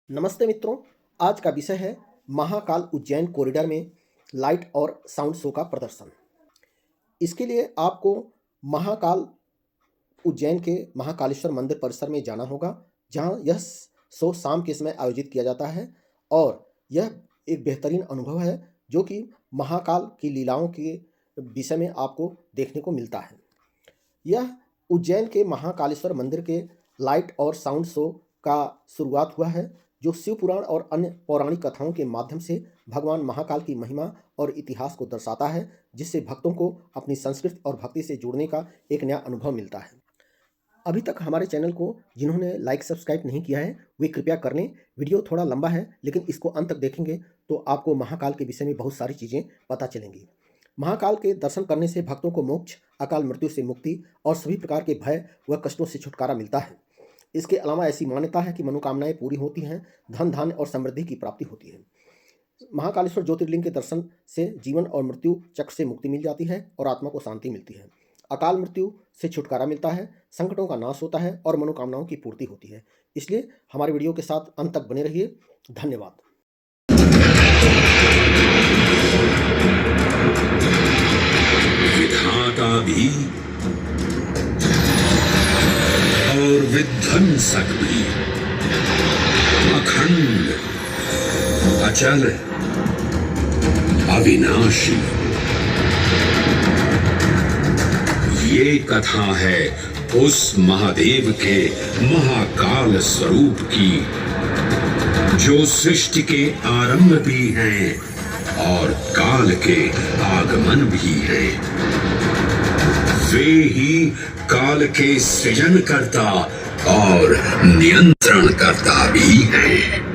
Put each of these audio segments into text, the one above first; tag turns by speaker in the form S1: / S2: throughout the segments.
S1: नमस्ते मित्रों। आज का विषय है महाकाल उज्जैन कॉरिडोर में लाइट और साउंड शो का प्रदर्शन। इसके लिए आपको महाकाल उज्जैन के महाकालेश्वर मंदिर परिसर में जाना होगा, जहां यह शो शाम के समय आयोजित किया जाता है और यह एक बेहतरीन अनुभव है जो कि महाकाल की लीलाओं के विषय में आपको देखने को मिलता है। यह उज्जैन के महाकालेश्वर मंदिर के लाइट और साउंड शो का शुरुआत हुआ है, जो शिव पुराण और अन्य पौराणिक कथाओं के माध्यम से भगवान महाकाल की महिमा और इतिहास को दर्शाता है, जिससे भक्तों को अपनी संस्कृति और भक्ति से जुड़ने का एक नया अनुभव मिलता है। अभी तक हमारे चैनल को जिन्होंने लाइक सब्सक्राइब नहीं किया है वे कृपया कर लें। वीडियो थोड़ा लंबा है, लेकिन इसको अंत तक देखेंगे तो आपको महाकाल के विषय में बहुत सारी चीज़ें पता चलेंगी। महाकाल के दर्शन करने से भक्तों को मोक्ष, अकाल मृत्यु से मुक्ति और सभी प्रकार के भय व कष्टों से छुटकारा मिलता है। इसके अलावा ऐसी मान्यता है कि मनोकामनाएं पूरी होती हैं, धन धान्य और समृद्धि की प्राप्ति होती है। महाकालेश्वर ज्योतिर्लिंग के दर्शन से जीवन और मृत्यु चक्र से मुक्ति मिल जाती है और आत्मा को शांति मिलती है। अकाल मृत्यु से छुटकारा मिलता है, संकटों का नाश होता है और मनोकामनाओं की पूर्ति होती है। इसलिए हमारे वीडियो के साथ अंत तक बने रहिए। धन्यवाद।
S2: विधाता भी और विध्वंसक भी, अखंड, अचल, अविनाशी। ये कथा है उस महादेव के महाकाल स्वरूप की, जो सृष्टि के आरंभ भी हैं और काल के आगमन भी हैं। वे ही काल के सृजन करता और नियंत्रण करता भी हैं।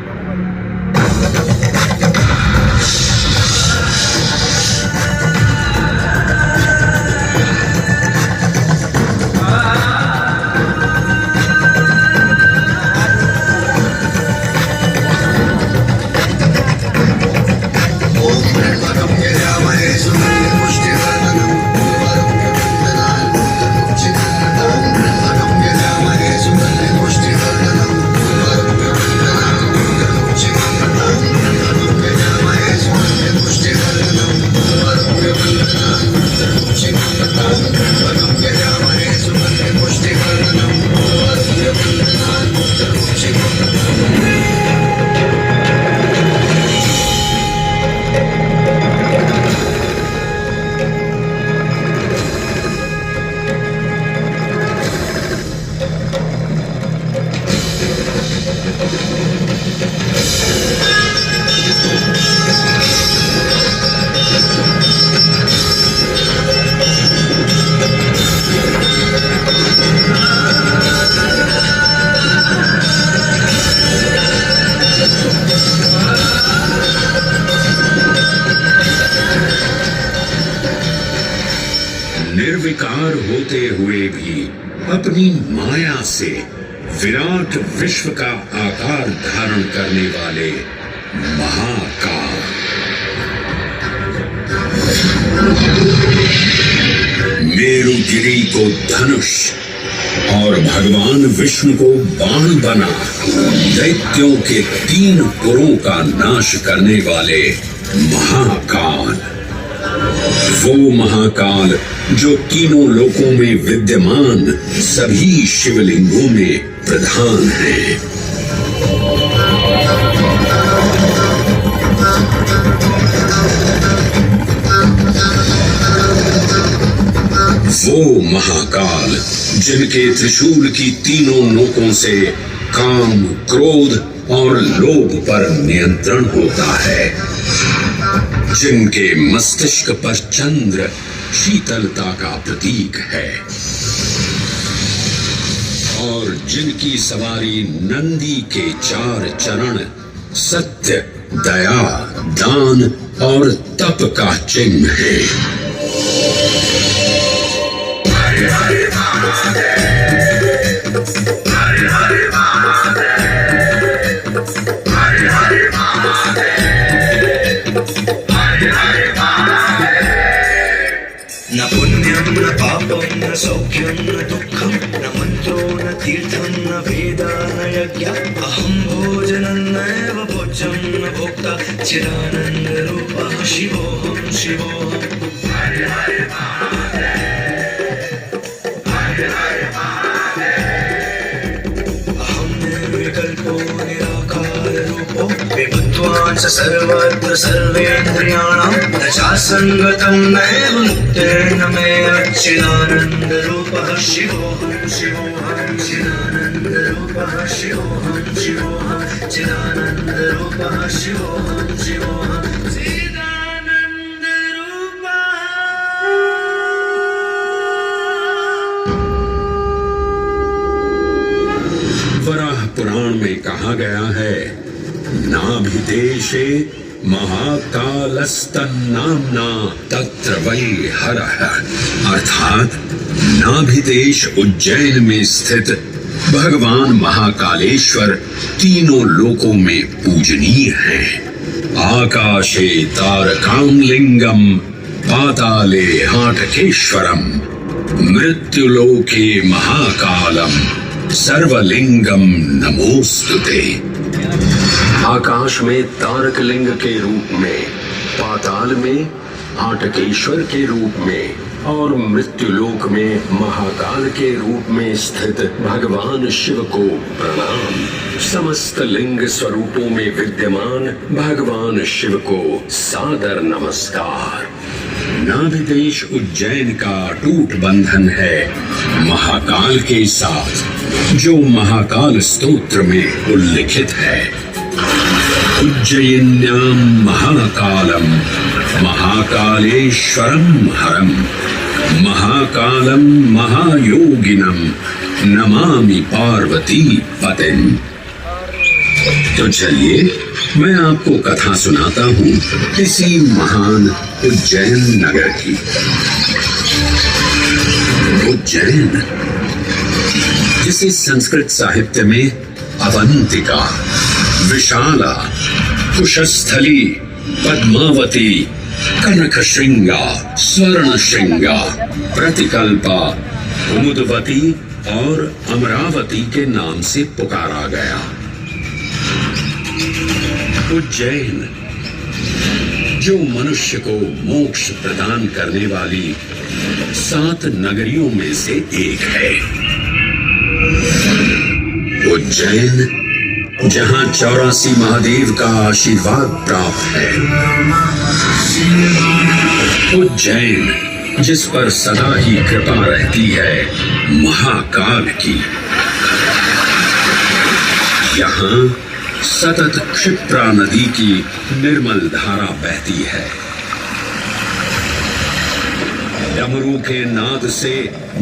S2: निर्विकार होते हुए भी अपनी माया से विराट विश्व का आकार धारण करने वाले महाकाल, मेरुगिरी को धनुष और भगवान विष्णु को बाण बना दैत्यों के 3 पुरों का नाश करने वाले महाकाल, वो महाकाल जो तीनों लोकों में विद्यमान सभी शिवलिंगों में प्रधान है। वो महाकाल जिनके त्रिशूल की तीनों नोकों से काम, क्रोध और लोभ पर नियंत्रण होता है, जिनके मस्तिष्क पर चंद्र शीतलता का प्रतीक है और जिनकी सवारी नंदी के 4 चरण सत्य, दया, दान और तप का चिन्ह है। हरे हरे महादेव, हरे हरे महादेव, हरे हरे महादेव, हरे हरे महादेव।
S3: न पुण्यं न पापं न सौख्यं न दुःखं न मन्त्रो न तीर्थं न वेदा न यज्ञ अहं भोजनं न भोक्ता चिदानंद रूपः शिवोऽहं शिवोऽहम् निर्विकल्पो निराकार रूपो विभुत्वान् च सर्वत्र सर्वेन्द्रियाणां न चासङ्गतं नैव मुक्तेर्न मे चिदानन्द रूपः शिवोऽहं शिवोऽहं चिदानन्द रूपः शिवोऽहं शिवोऽहं चिदानन्द रूपः शिवोऽहं शिवोऽहं चिदानन्द रूपः।
S2: वराह पुराण में कहा गया है, नाभिदेशे महाकालस्तन्नाम्ना तत्र वै हरः, अर्थात नाभिदेश उज्जैन में स्थित भगवान महाकालेश्वर तीनों लोकों में पूजनीय हैं। आकाशे तारकां लिंगम पाताले हाटकेश्वरम मृत्युलोके महाकालम सर्वलिंगम नमोस्तुते। आकाश में तारक लिंग के रूप में, पाताल में हाटकेश्वर के रूप में और मृत्युलोक में महाकाल के रूप में स्थित भगवान शिव को प्रणाम। समस्त लिंग स्वरूपों में विद्यमान भगवान शिव को सादर नमस्कार। नाभिदेश उज्जैन का अटूट बंधन है महाकाल के साथ, जो महाकाल स्तोत्र में उल्लिखित है। उज्जयिन्यां महाकालम महाकालेश्वरम हरम महाकालम महायोगिनम नमामि पार्वती पतिम। तो चलिए मैं आपको कथा सुनाता हूँ किसी महान उज्जैन नगर की। उज्जैन, जिसे संस्कृत साहित्य में अवंतिका, विशाला, कुशस्थली, पद्मावती, कनकश्रृंगा, स्वर्णश्रृंगा, प्रतिकल्पा, कुमुदवती और अमरावती के नाम से पुकारा गया। उज्जैन, जो मनुष्य को मोक्ष प्रदान करने वाली 7 नगरियों में से एक है। उज्जैन, जहां 84 महादेव का आशीर्वाद प्राप्त है। उज्जैन, जिस पर सदा ही कृपा रहती है महाकाल की। यहाँ सतत क्षिप्रा नदी की निर्मल धारा बहती है। डमरू के नाद से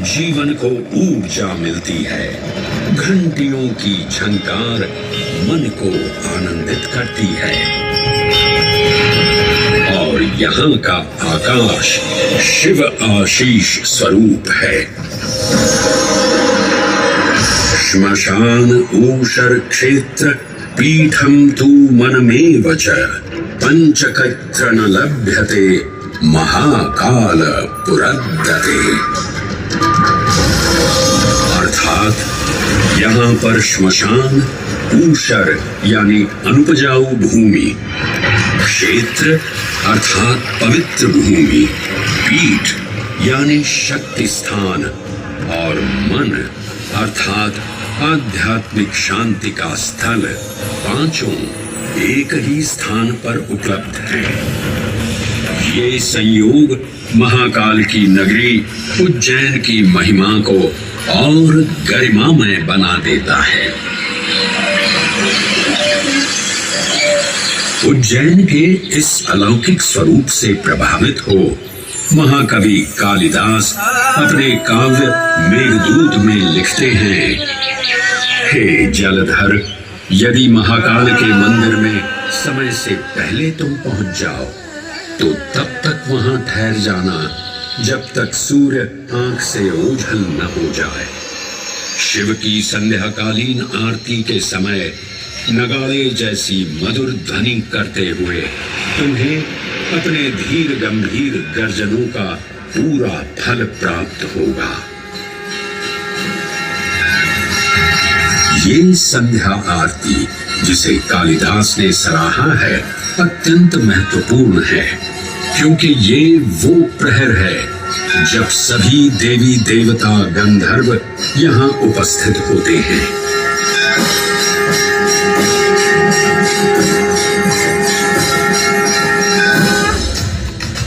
S2: जीवन को ऊर्जा मिलती है। घंटियों की झंकार मन को आनंदित करती है। और यहाँ का आकाश शिव आशीष स्वरूप है। श्मशान ऊषर क्षेत्र पीठम तु मनमेव च पंचकत्र न लभ्यते महाकाल पुरद्दते। अर्थात यहाँ पर श्मशान, ऊषर यानी अनुपजाऊ भूमि, क्षेत्र अर्थात पवित्र भूमि, पीठ यानी शक्ति स्थान और मन अर्थात आध्यात्मिक शांति का स्थल, पांचों एक ही स्थान पर उपलब्ध हैं। ये संयोग महाकाल की नगरी उज्जैन की महिमा को और गरिमामय बना देता है। उज्जैन के इस अलौकिक स्वरूप से प्रभावित हो महाकवि कालिदास अपने काव्य मेघदूत में लिखते हैं, हे जलधर, यदि महाकाल के मंदिर में समय से पहले तुम पहुंच जाओ तो तब तक वहां ठहर जाना जब तक सूर्य आंख से ओझल न हो जाए। शिव की संध्याकालीन आरती के समय नगाड़े जैसी मधुर ध्वनि करते हुए तुम्हें अपने धीर गंभीर गर्जनों का पूरा फल प्राप्त होगा। ये संध्या आरती जिसे कालिदास ने सराहा है, अत्यंत महत्वपूर्ण है, क्योंकि ये वो प्रहर है जब सभी देवी देवता गंधर्व यहाँ उपस्थित होते हैं।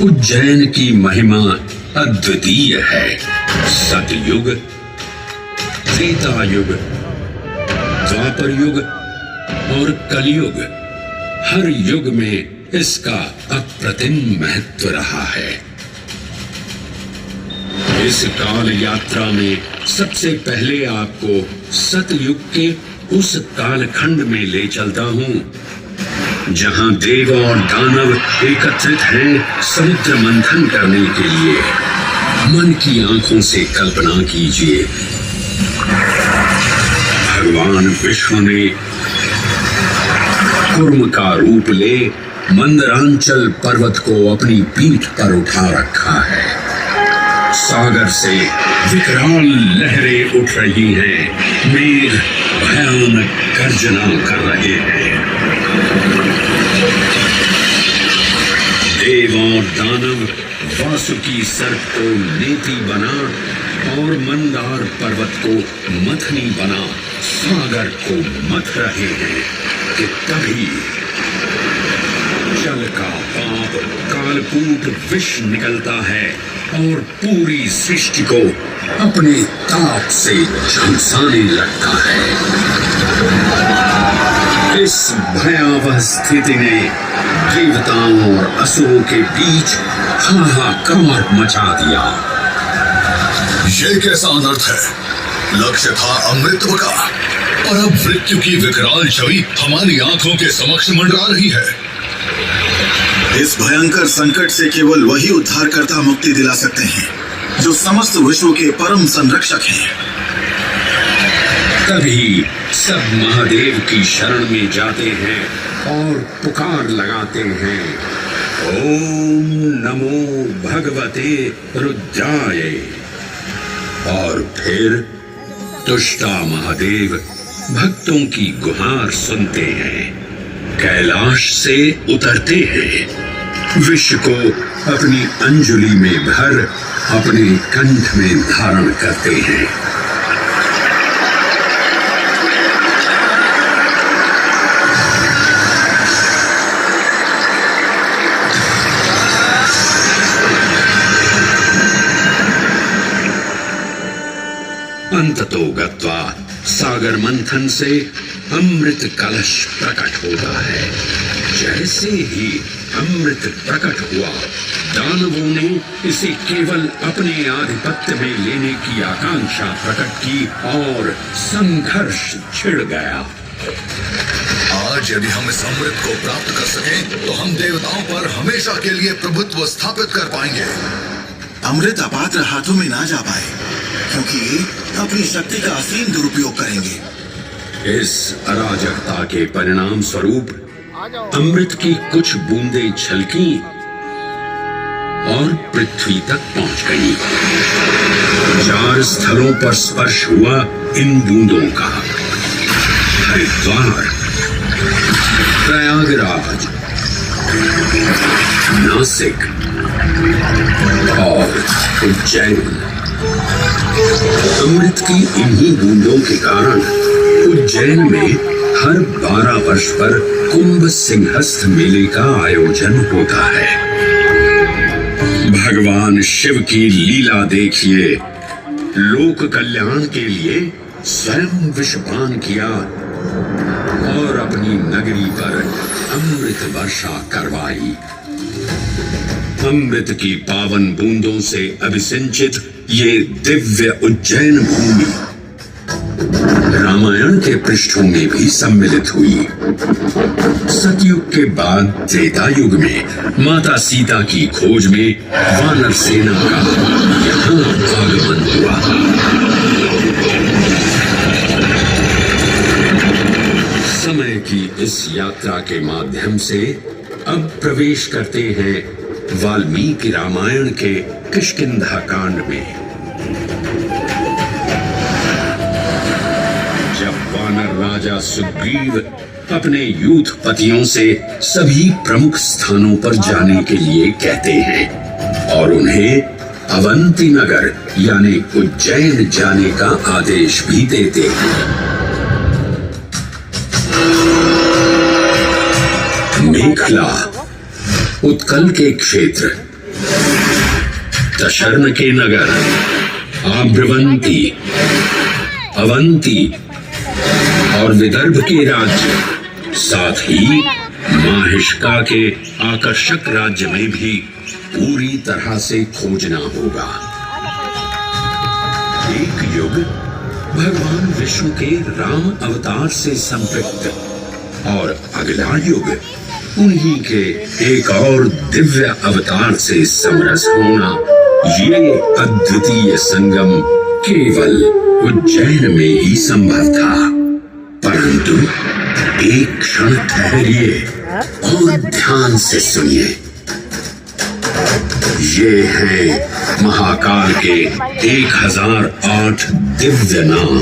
S2: उज्जैन की महिमा अद्वितीय है। सतयुग, त्रेता युग, द्वापर युग और कलयुग, हर युग में इसका अप्रतिम महत्व रहा है। इस काल यात्रा में सबसे पहले आपको सतयुग के उस कालखंड में ले चलता हूं जहां देव और दानव एकत्रित हैं समुद्र मंथन करने के लिए। मन की आंखों से कल्पना कीजिए, भगवान विष्णु ने कुर्म का रूप ले मंदरांचल पर्वत को अपनी पीठ पर उठा रखा है। सागर से विकराल लहरें उठ रही हैं, मेघ भयानक गर्जना कर रहे हैं। देव और दानव वासुकी सर्प को नेति बना और मंदार पर्वत को मथनी बना सागर को मथ रहे हैं कि तभी जल का पाप कालकूट विष निकलता है और पूरी सृष्टि को अपने ताप से झुलसाने लगता है। इस भयावह स्थिति ने देवताओं और असुरों के बीच हाहाकार मचा दिया।
S4: ये कैसा अनर्थ है? लक्ष्य था अमृतत्व का, और अब मृत्यु की विकराल छवि हमारी आंखों के समक्ष मंडरा रही है।
S5: इस भयंकर संकट से केवल वही उद्धारकर्ता मुक्ति दिला सकते हैं जो समस्त विश्व के परम संरक्षक हैं।
S2: तभी सब महादेव की शरण में जाते हैं और पुकार लगाते हैं, ओम नमो भगवते रुद्राय। और फिर तुष्टा महादेव भक्तों की गुहार सुनते हैं, कैलाश से उतरते हैं, विष को अपनी अंजुलि में भर अपने कंठ में धारण करते हैं। अंततो गत्वा सागर मंथन से अमृत कलश प्रकट होता है। जैसे ही अमृत प्रकट हुआ, दानवों ने इसे केवल अपने आधिपत्य में लेने की आकांक्षा प्रकट की और संघर्ष छिड़ गया।
S4: आज यदि हम इस अमृत को प्राप्त कर सकें, तो हम देवताओं पर हमेशा के लिए प्रभुत्व स्थापित कर पाएंगे।
S5: अमृत अपात्र हाथों में ना जा पाए, क्योंकि अपनी शक्ति का असीम दुरुपयोग करेंगे।
S2: इस अराजकता के परिणाम स्वरूप अमृत की कुछ बूंदें छलकी और पृथ्वी तक पहुंच गई। 4 स्थलों पर स्पर्श हुआ इन बूंदों का, हरिद्वार, प्रयागराज, नासिक और उज्जैन। अमृत की इन्हीं बूंदों के कारण उज्जैन में हर 12 वर्ष पर कुंभ सिंहस्थ मेले का आयोजन होता है। भगवान शिव की लीला देखिए, लोक कल्याण के लिए स्वयं विषपान किया और अपनी नगरी पर अमृत वर्षा करवाई। अमृत की पावन बूंदों से अभिसिंचित ये दिव्य उज्जैन भूमि रामायण के पृष्ठों में भी सम्मिलित हुई। सतयुग के बाद त्रेता युग में माता सीता की खोज में वानर सेना का यहाँ आगमन हुआ। समय की इस यात्रा के माध्यम से अब प्रवेश करते हैं वाल्मीकि रामायण के किष्किंधा कांड में। जब वानर राजा सुग्रीव अपने यूथपतियों से सभी प्रमुख स्थानों पर जाने के लिए कहते हैं और उन्हें अवंती नगर यानी उज्जैन जाने का आदेश भी देते हैं। मेखला उत्कल के क्षेत्र, दशर्ण के नगर, आभ्रवंती, अवंती और विदर्भ के राज्य, साथ ही माहिष्का के आकर्षक राज्य में भी पूरी तरह से खोजना होगा। एक युग भगवान विष्णु के राम अवतार से संपृक्त और अगला युग उन्हीं के एक और दिव्य अवतार से समरस होना, ये अद्वितीय संगम केवल उज्जैन में ही संभव था। परंतु एक क्षण ठहरिए और ध्यान से सुनिए। ये है महाकाल के 1008 दिव्य नाम।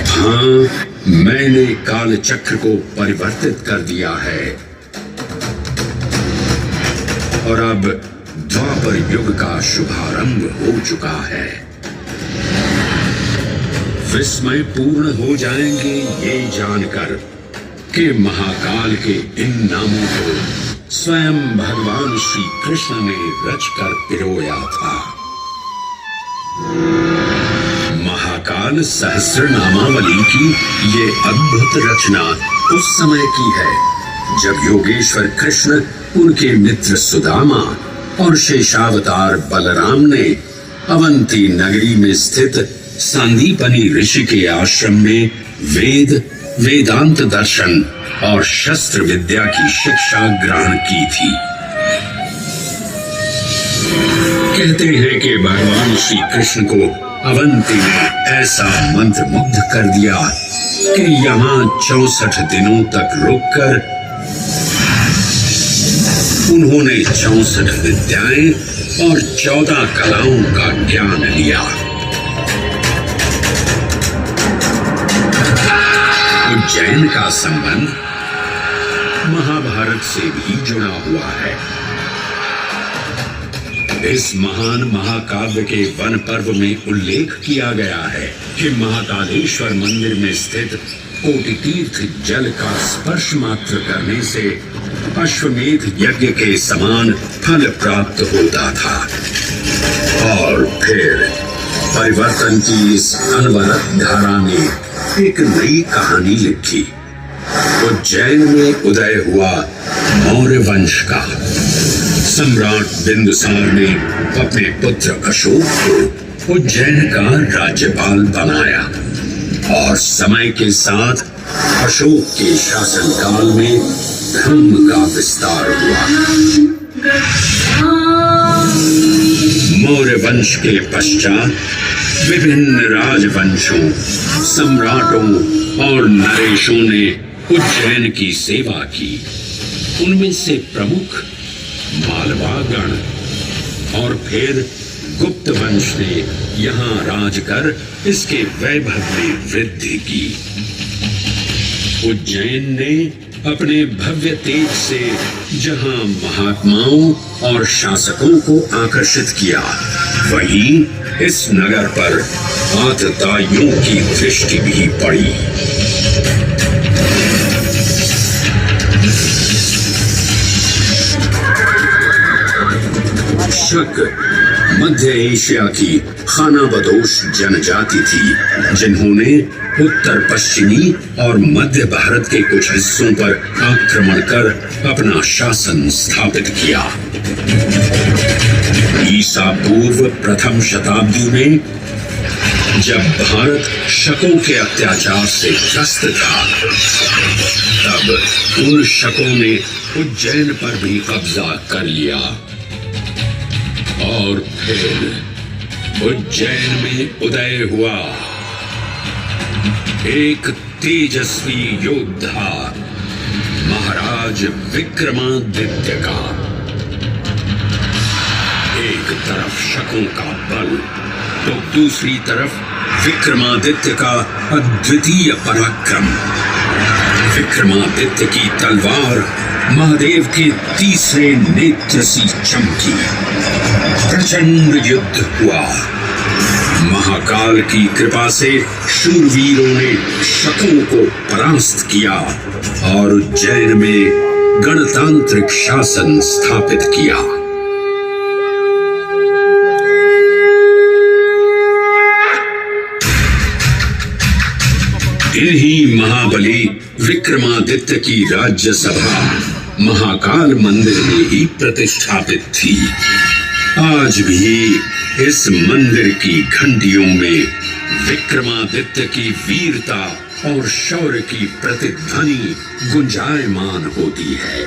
S2: हाँ, मैंने काल चक्र को परिवर्तित कर दिया है और अब द्वापर युग का शुभारंभ हो चुका है। विस्मय पूर्ण हो जाएंगे ये जानकर कि महाकाल के इन नामों को स्वयं भगवान श्री कृष्ण ने रचकर पिरोया था। महाकाल सहस्र नामावली की ये अद्भुत रचना उस समय की है जब योगेश्वर कृष्ण, उनके मित्र सुदामा और शेषावतार बलराम ने अवंती नगरी में स्थित सांदीपनी ऋषि के आश्रम में वेद, वेदांत दर्शन और शस्त्र विद्या की शिक्षा ग्रहण की थी। कहते हैं कि भगवान श्री कृष्ण को अवंती ने ऐसा मंत्र मुग्ध कर दिया कि यहाँ 64 दिनों तक रुककर उन्होंने 64 विद्याएं और 14 कलाओं का ज्ञान लिया। उज्जैन का संबंध महाभारत से भी जुड़ा हुआ है। इस महान महाकाव्य के वन पर्व में उल्लेख किया गया है कि महाकालेश्वर मंदिर में स्थित कोटि तीर्थ जल का स्पर्श मात्र करने से अश्वमेध यज्ञ के समान फल प्राप्त होता था। और फिर परिवर्तन की इस अनवरत धारा ने एक नई कहानी लिखी। उज्जैन में उदय हुआ मौर्य वंश का। सम्राट बिंदुसार ने अपने पुत्र अशोक को उज्जैन का राज्यपाल बनाया और समय के साथ अशोक के शासनकाल में धर्म का विस्तार हुआ। मौर्य वंश के पश्चात विभिन्न राजवंशों, सम्राटों और नरेशों ने उज्जैन की सेवा की। उनमें से प्रमुख मालवागण और फिर गुप्त वंश ने यहाँ राज कर इसके वैभव में वृद्धि की। उज्जैन ने अपने भव्य तेज से जहाँ महात्माओं और शासकों को आकर्षित किया, वहीं इस नगर पर आतताइयों की दृष्टि भी पड़ी। शक मध्य एशिया की खानाबदोश जनजाति थी जिन्होंने उत्तर पश्चिमी और मध्य भारत के कुछ हिस्सों पर आक्रमण कर अपना शासन स्थापित किया। ईसा पूर्व प्रथम शताब्दी में जब भारत शकों के अत्याचार से ग्रस्त था, तब उन शकों ने उज्जैन पर भी कब्जा कर लिया और फिर उज्जैन में उदय हुआ एक तेजस्वी योद्धा महाराज विक्रमादित्य का। एक तरफ शकों का बल तो दूसरी तरफ विक्रमादित्य का अद्वितीय पराक्रम। विक्रमादित्य की तलवार महादेव के तीसरे नेत्र सी चमकी। प्रचंड युद्ध हुआ। महाकाल की कृपा से शूरवीरों ने शकों को परास्त किया और उज्जैन में गणतांत्रिक शासन स्थापित किया। इन्हीं महाबली विक्रमादित्य की राज्यसभा महाकाल मंदिर में ही प्रतिष्ठापित थी। आज भी इस मंदिर की घंटियों में विक्रमादित्य की वीरता और शौर्य की प्रतिध्वनि गुंजायमान होती है।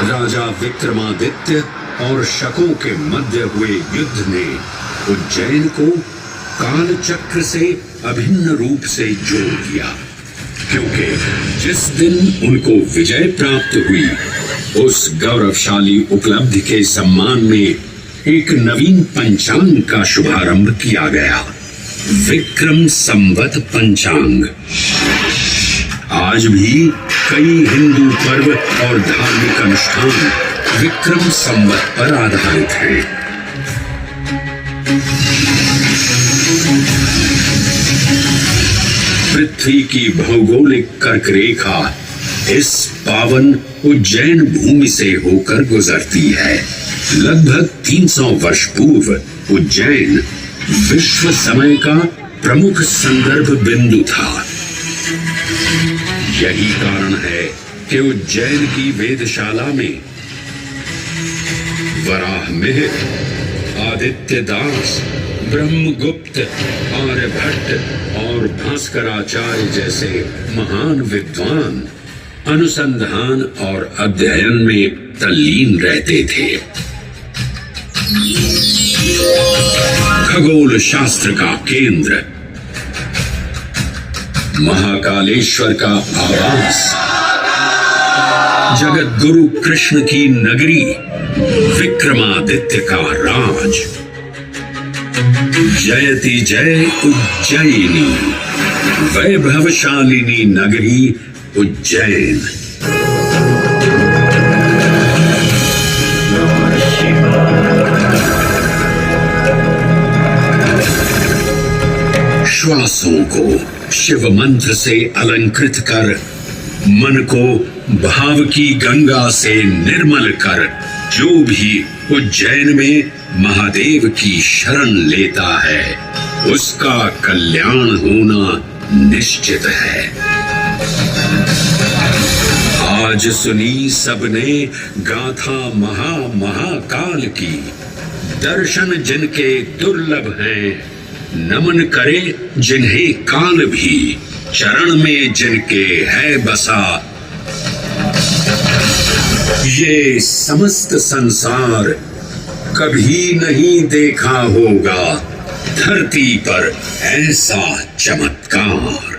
S2: राजा विक्रमादित्य और शकों के मध्य हुए युद्ध ने उज्जैन को काल चक्र से अभिन्न रूप से जोड़ दिया, क्योंकि जिस दिन उनको विजय प्राप्त हुई उस गौरवशाली उपलब्धि के सम्मान में एक नवीन पंचांग का शुभारंभ किया गया, विक्रम संवत पंचांग। आज भी कई हिंदू पर्व और धार्मिक अनुष्ठान विक्रम संवत पर आधारित हैं। पृथ्वी की भौगोलिक कर्क रेखा इस पावन उज्जैन भूमि से होकर गुजरती है। लगभग 300 वर्ष पूर्व उज्जैन विश्व समय का प्रमुख संदर्भ बिंदु था। यही कारण है कि उज्जैन की वेदशाला में वराहमिहिर, आदित्य दास, ब्रह्मगुप्त, आर्यभट्ट और भास्कराचार्य जैसे महान विद्वान अनुसंधान और अध्ययन में तल्लीन रहते थे। खगोल शास्त्र का केंद्र, महाकालेश्वर का आवास, जगत गुरु कृष्ण की नगरी, विक्रमादित्य का राज। जयति जय उज्जैनी, वैभवशालिनी नगरी उज्जैन। श्वासों को शिव मंत्र से अलंकृत कर, मन को भाव की गंगा से निर्मल कर, जो भी उज्जैन में महादेव की शरण लेता है उसका कल्याण होना निश्चित है। आज सुनी सबने गाथा महाकाल की, दर्शन जिनके दुर्लभ हैं, नमन करे जिन्हें काल भी, चरण में जिनके है बसा। ये समस्त संसार कभी नहीं देखा होगा धरती पर ऐसा चमत्कार।